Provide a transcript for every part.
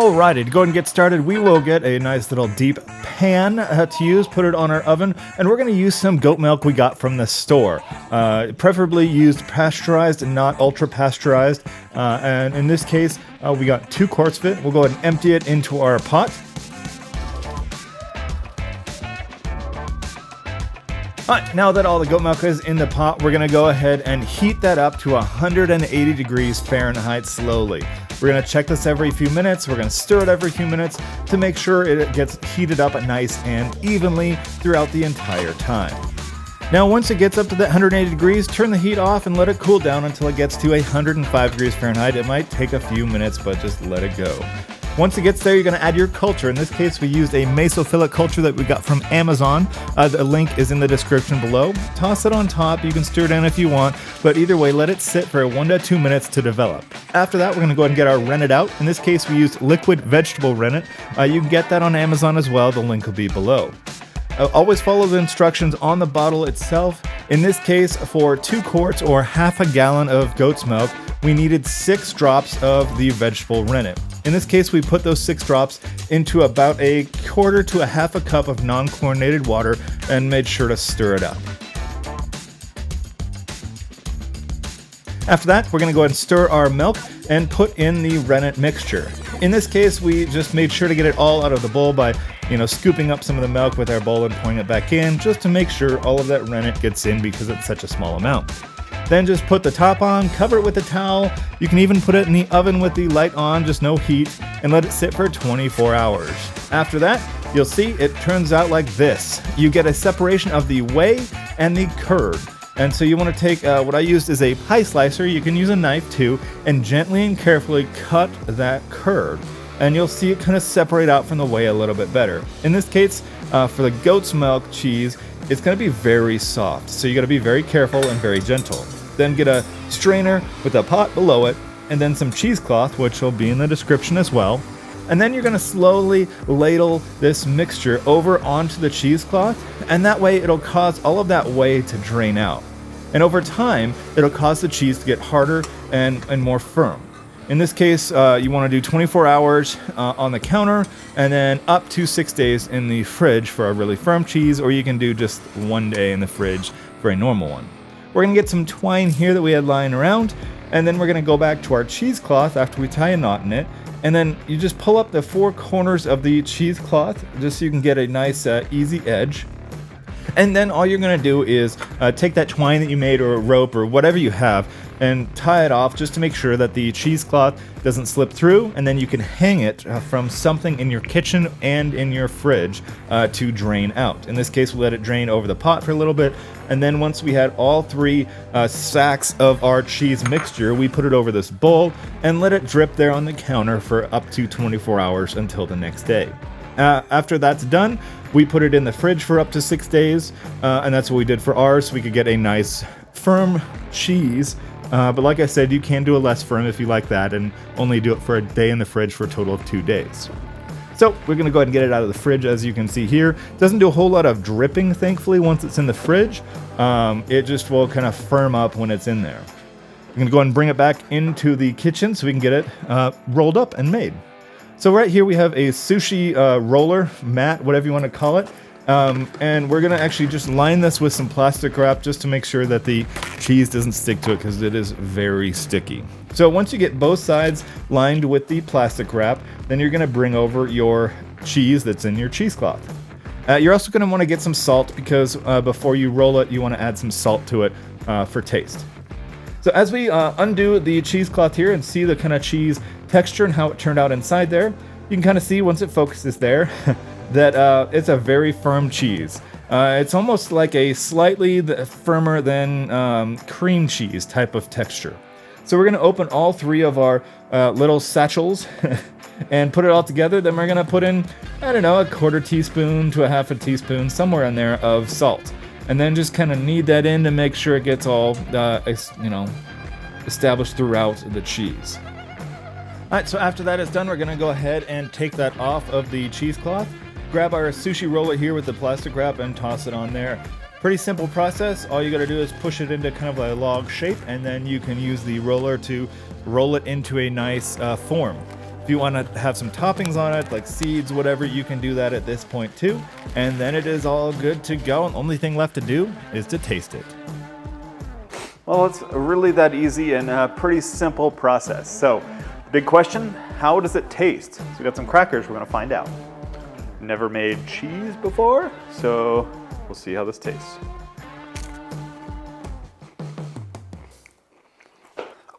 Alrighty, to go ahead and get started, we will get a nice little deep pan to use, put it on our oven, and we're going to use some goat milk we got from the store. Preferably used pasteurized and not ultra pasteurized. And in this case, we got 2 quarts of it. We'll go ahead and empty it into our pot. Alright, now that all the goat milk is in the pot, we're going to go ahead and heat that up to 180 degrees Fahrenheit slowly. We're going to check this every few minutes. We're going to stir it every few minutes to make sure it gets heated up nice and evenly throughout the entire time. Now, once it gets up to that 180 degrees, turn the heat off and let it cool down until it gets to 105 degrees Fahrenheit. It might take a few minutes, but just let it go. Once it gets there, you're going to add your culture. In this case, we used a mesophilic culture that we got from Amazon. The link is in the description below. Toss it on top. You can stir it in if you want, but either way, let it sit for 1 to 2 minutes to develop. After that, we're going to go ahead and get our rennet out. In this case, we used liquid vegetable rennet. You can get that on Amazon as well. The link will be below. Always follow the instructions on the bottle itself. In this case, for 2 quarts or half a gallon of goat's milk, we needed 6 drops of the vegetable rennet. In this case, we put those 6 drops into about a quarter to a half a cup of non-chlorinated water and made sure to stir it up. After that, we're going to go ahead and stir our milk and put in the rennet mixture. In this case, we just made sure to get it all out of the bowl by, scooping up some of the milk with our bowl and pouring it back in, just to make sure all of that rennet gets in because it's such a small amount. Then just put the top on, cover it with a towel. You can even put it in the oven with the light on, just no heat, and let it sit for 24 hours. After that, you'll see it turns out like this. You get a separation of the whey and the curd. And so you want to take, what I used is a pie slicer, you can use a knife too, and gently and carefully cut that curd. And you'll see it kind of separate out from the whey a little bit better. In this case, for the goat's milk cheese, it's going to be very soft. So you got to be very careful and very gentle. Then get a strainer with a pot below it, and then some cheesecloth, which will be in the description as well. And then you're going to slowly ladle this mixture over onto the cheesecloth, and that way it'll cause all of that whey to drain out. And over time, it'll cause the cheese to get harder and more firm. In this case, you want to do 24 hours on the counter, and then up to 6 days in the fridge for a really firm cheese, or you can do just 1 day in the fridge for a normal one. We're going to get some twine here that we had lying around, and then we're going to go back to our cheesecloth after we tie a knot in it, and then you just pull up the 4 corners of the cheesecloth just so you can get a nice easy edge. And then all you're going to do is take that twine that you made, or a rope, or whatever you have, and tie it off just to make sure that the cheesecloth doesn't slip through, and then you can hang it from something in your kitchen and in your fridge to drain out. In this case, we'll let it drain over the pot for a little bit, and then once we had all 3 sacks of our cheese mixture, we put it over this bowl and let it drip there on the counter for up to 24 hours until the next day. After that's done, we put it in the fridge for up to 6 days, and that's what we did for ours, so we could get a nice firm cheese. But like I said, you can do a less firm if you like that, and only do it for a day in the fridge for a total of 2 days. So we're going to go ahead and get it out of the fridge, as you can see here. It doesn't do a whole lot of dripping, thankfully, once it's in the fridge. It just will kind of firm up when it's in there. We're going to go ahead and bring it back into the kitchen so we can get it rolled up and made. So right here we have a sushi roller, mat, whatever you want to call it. And we're going to actually just line this with some plastic wrap just to make sure that the cheese doesn't stick to it, because it is very sticky. So once you get both sides lined with the plastic wrap, then you're going to bring over your cheese that's in your cheesecloth. You're also going to want to get some salt, because before you roll it, you want to add some salt to it for taste. So as we undo the cheesecloth here and see the kind of cheese texture and how it turned out inside there, you can kind of see once it focuses there that it's a very firm cheese. It's almost like a slightly firmer than cream cheese type of texture. So we're going to open all 3 of our little satchels and put it all together. Then we're going to put in, I don't know, a 1/4 teaspoon to a 1/2 teaspoon, somewhere in there, of salt. And then just kind of knead that in to make sure it gets all, established throughout the cheese. Alright, so after that is done, we're going to go ahead and take that off of the cheesecloth. Grab our sushi roller here with the plastic wrap and toss it on there. Pretty simple process. All you got to do is push it into kind of a log shape, and then you can use the roller to roll it into a nice form. If If you want to have some toppings on it, like seeds, whatever, you can do that at this point too. And then it is all good to go. And the only thing left to do is to taste it. Well, it's really that easy and a pretty simple process. So, big question, how does it taste? So we got some crackers, we're gonna find out. Never made cheese before, so we'll see how this tastes.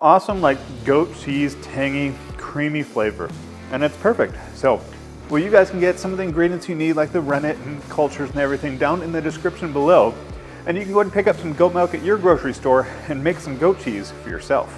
Awesome, like goat cheese, tangy, creamy flavor. And it's perfect. So, well, you guys can get some of the ingredients you need, like the rennet and cultures and everything, down in the description below. And you can go ahead and pick up some goat milk at your grocery store and make some goat cheese for yourself.